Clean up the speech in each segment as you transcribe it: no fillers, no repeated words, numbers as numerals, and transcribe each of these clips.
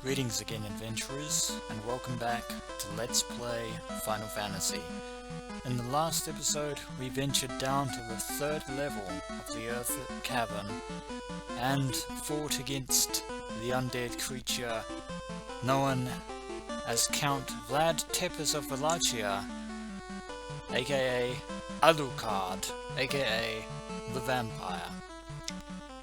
Greetings again, adventurers, and welcome back to Let's Play Final Fantasy. In the last episode, we ventured down to the third level of the Earth Cavern and fought against the undead creature known as Count Vlad Tepes of Wallachia, aka Alucard, aka the Vampire.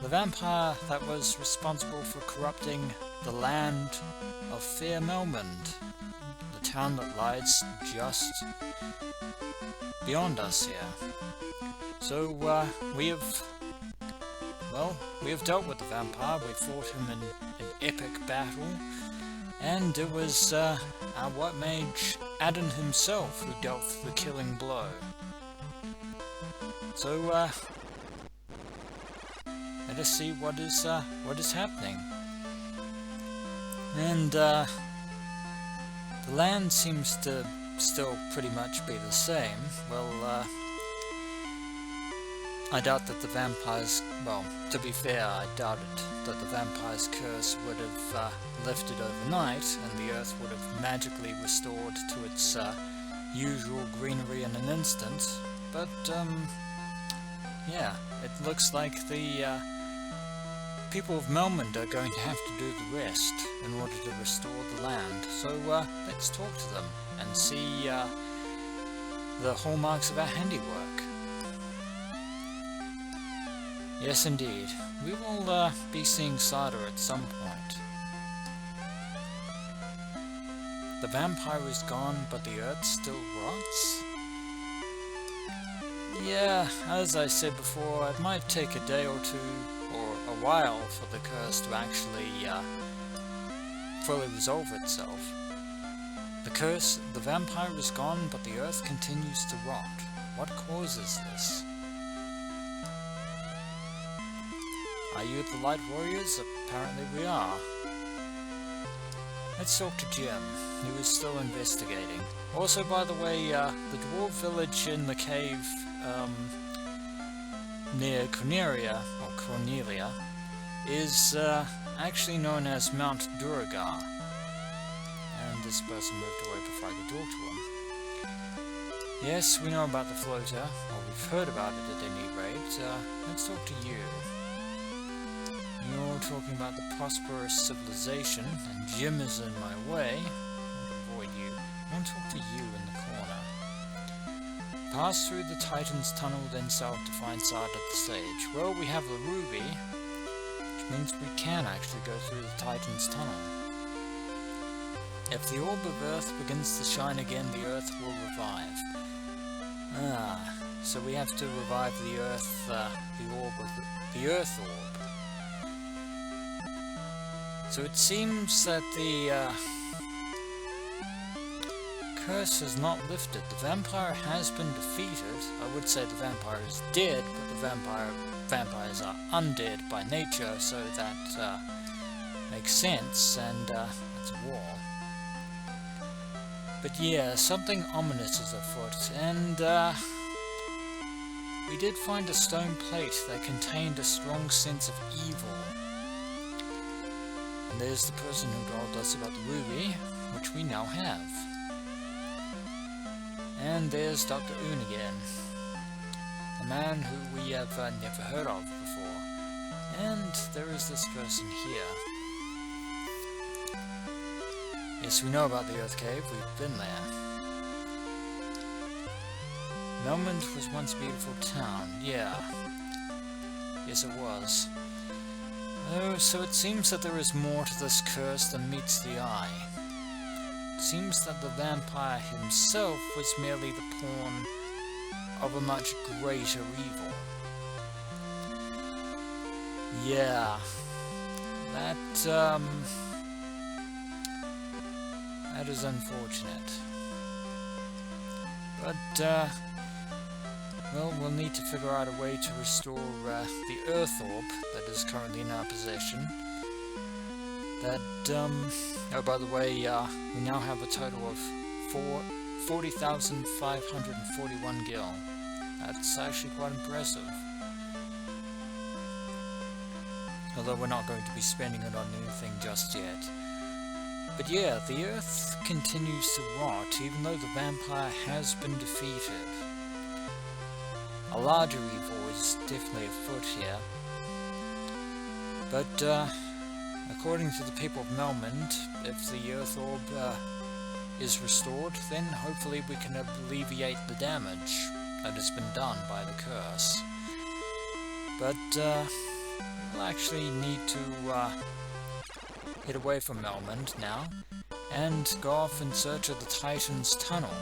The vampire that was responsible for corrupting the land of Fair Melmond, the town that lies just beyond us here. So we have dealt with the vampire. We fought him in an epic battle, and it was our white mage Adon himself who dealt the killing blow. So let us see what is happening. And the land seems to still pretty much be the same. Well, I doubt that the vampires, well, to be fair, I doubted that the vampire's curse would have lifted overnight and the earth would have magically restored to its usual greenery in an instant. But, yeah, it looks like the people of Melmond are going to have to do the rest in order to restore the land. So let's talk to them and see the hallmarks of our handiwork. Yes, indeed. We will be seeing Sada at some point. The vampire is gone, but the earth still rots? Yeah, as I said before, it might take a day or two, or a while, for the curse to actually fully resolve itself. The vampire is gone, but the earth continues to rot. What causes this? Are you the Light Warriors? Apparently we are. Let's talk to Jim. He was still investigating. Also, by the way, the dwarf village in the cave near Cornelia, is actually known as Mount Duragar. And this person moved away before I could talk to him. Yes, we know about the floater, or we've heard about it at any rate. Let's talk to you. You're talking about the prosperous civilization, and Jim is in my way. I'll avoid you. I want to talk to you in the corner. Pass through the Titan's tunnel, then south to find Sada at the stage. Well, we have the ruby, which means we can actually go through the Titan's tunnel. If the orb of Earth begins to shine again, the Earth will revive. So we have to revive the Earth, the Earth orb. So it seems that the curse has not lifted. The vampire has been defeated. I would say the vampire is dead, but the vampires are undead by nature, so that makes sense, and it's a war. But yeah, something ominous is afoot, and we did find a stone plate that contained a strong sense of evil. And there's the person who told us about the ruby, which we now have. And there's Dr. Oon again, a man who we have never heard of before. And there is this person here. Yes, we know about the Earth Cave, we've been there. Melmond was once a beautiful town, yeah. Yes, it was. Oh, so it seems that there is more to this curse than meets the eye. It seems that the vampire himself was merely the pawn of a much greater evil. Yeah, that is unfortunate. But, well, we'll need to figure out a way to restore the Earth Orb that is currently in our possession. That, oh, by the way, we now have a total of 40,541 gil. That's actually quite impressive. Although we're not going to be spending it on anything just yet. But yeah, the Earth continues to rot even though the vampire has been defeated. A larger evil is definitely afoot here. But according to the people of Melmond, if the Earth Orb is restored, then hopefully we can alleviate the damage that has been done by the curse. But we'll actually need to get away from Melmond now and go off in search of the Titan's tunnel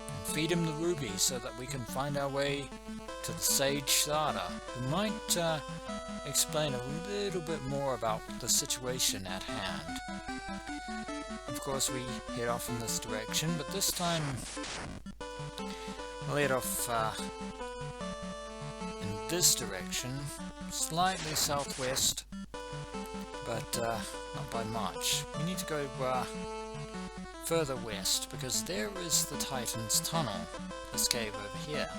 and feed him the ruby so that we can find our way to the Sage Sarda, who might explain a little bit more about the situation at hand. Of course, we head off in this direction, but this time we'll head off in this direction, slightly southwest, but not by much. We need to go further west, because there is the Titan's tunnel, this cave over here.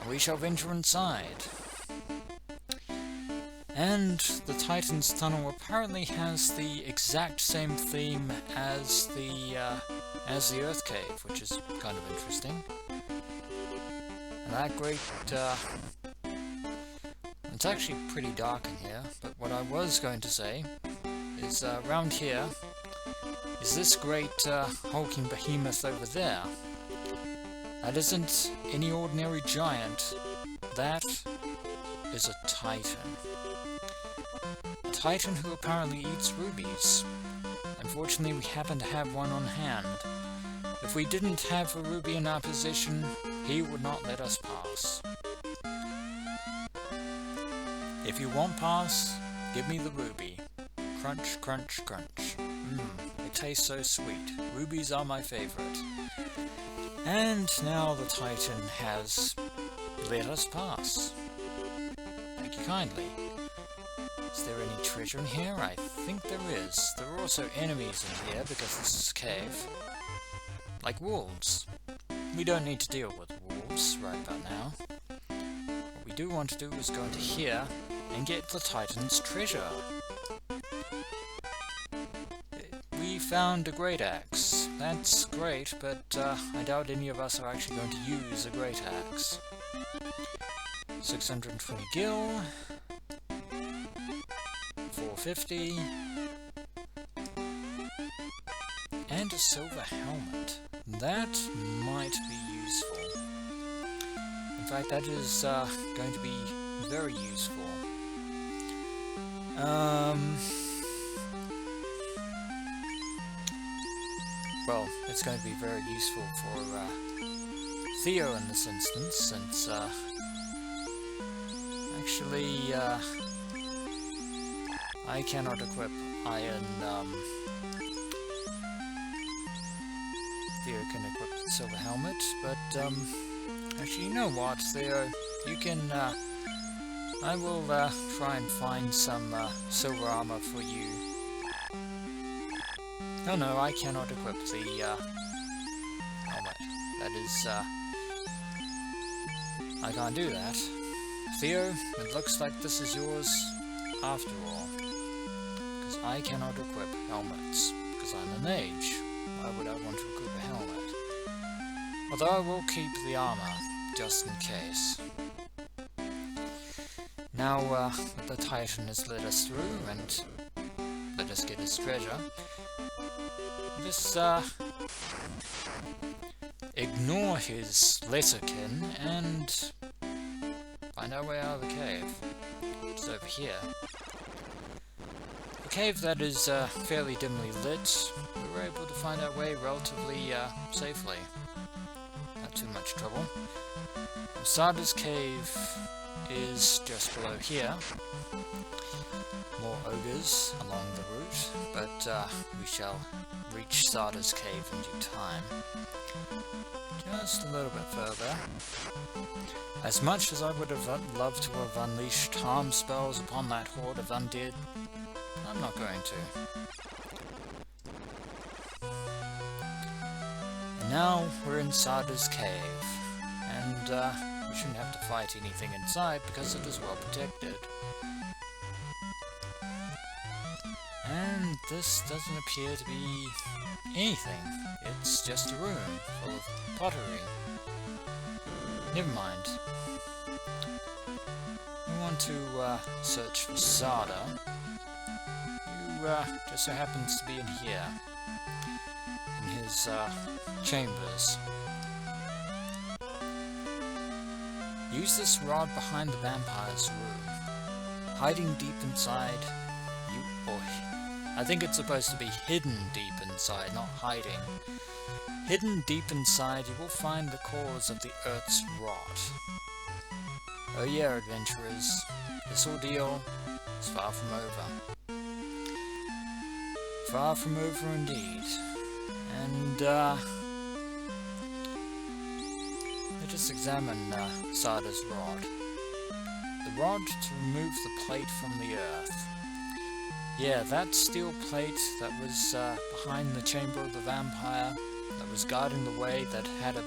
And we shall venture inside. And the Titan's tunnel apparently has the exact same theme as the Earth Cave, which is kind of interesting. And that great, it's actually pretty dark in here, but what I was going to say is around here is this great hulking behemoth over there. That isn't any ordinary giant, that is a Titan. A Titan who apparently eats rubies. Unfortunately, we happen to have one on hand. If we didn't have a ruby in our possession, he would not let us pass. If you won't pass, give me the ruby. Crunch, crunch, crunch. It tastes so sweet. Rubies are my favorite. And now the Titan has let us pass. Thank you kindly. Is there any treasure in here? I think there is. There are also enemies in here because this is a cave. Like wolves. We don't need to deal with wolves right about now. What we do want to do is go into here and get the Titan's treasure. We found a great axe. That's great, but I doubt any of us are actually going to use a great axe. 620 gil. 450. And a silver helmet. That might be useful. In fact, that is going to be very useful. Well, it's going to be very useful for Theo in this instance, since actually I cannot equip iron. Theo can equip the silver helmet, but actually, you know what, Theo? You can. I will try and find some silver armor for you. Oh no, I cannot equip the helmet. That is, I can't do that. Theo, it looks like this is yours after all. Because I cannot equip helmets. Because I'm a mage. Why would I want to equip a helmet? Although I will keep the armor, just in case. Now, the Titan has led us through, and let us get his treasure. Just, ignore his lesserkin, and find our way out of the cave. It's over here. A cave that is, fairly dimly lit. We were able to find our way relatively, safely. Not too much trouble. Sarda's cave is just below here. More ogres along the route, but we shall reach Sarda's cave in due time. Just a little bit further. As much as I would have loved to have unleashed harm spells upon that horde of undead, I'm not going to. And now we're in Sarda's cave, and we shouldn't have to fight anything inside because it is well protected. And And this doesn't appear to be anything. It's just a room full of pottery. Never mind. We want to search for Sada, who just so happens to be in here, in his chambers. Use this rod behind the vampire's room. Hiding deep inside, I think it's supposed to be hidden deep inside, not hiding. Hidden deep inside, you will find the cause of the Earth's rot. Oh yeah, adventurers, this ordeal is far from over. Far from over indeed. And, let us examine Sada's rod. The rod to remove the plate from the Earth. Yeah, that steel plate that was behind the chamber of the vampire, that was guarding the way, that had a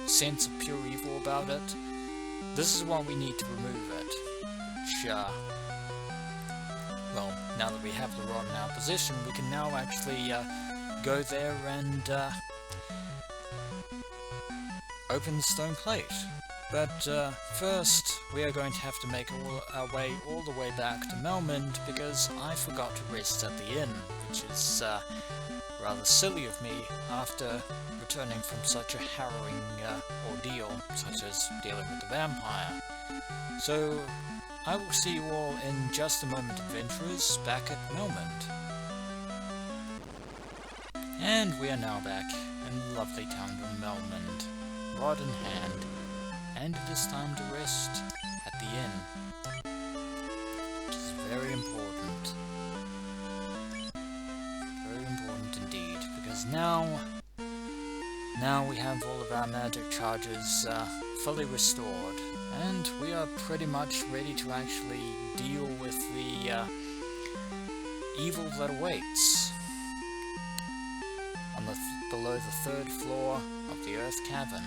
sense of pure evil about it. This is what we need to remove it. Which, well, now that we have the rod in our possession, we can now actually go there and open the stone plate. But first, we are going to have to make our way all the way back to Melmond, because I forgot to rest at the inn, which is rather silly of me after returning from such a harrowing ordeal, such as dealing with the vampire. So, I will see you all in just a moment, adventurers, back at Melmond. And we are now back in the lovely town of Melmond, rod in hand. And it is time to rest at the inn, which is very important. Very important indeed, because now we have all of our magic charges fully restored, and we are pretty much ready to actually deal with the evil that awaits on below the 3rd floor of the Earth Cavern.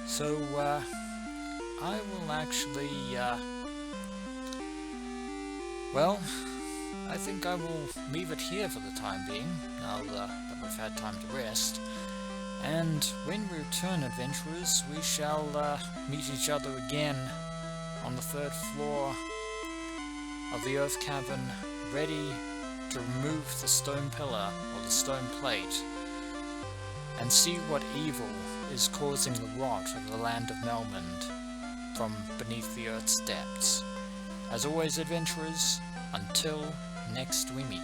So, I will actually, well, I think I will leave it here for the time being, now that we've had time to rest. And when we return, adventurers, we shall meet each other again on the 3rd floor of the Earth Cavern, ready to remove the stone pillar, or the stone plate, and see what evil is causing the rot of the land of Melmond from beneath the Earth's depths. As always, adventurers, until next we meet.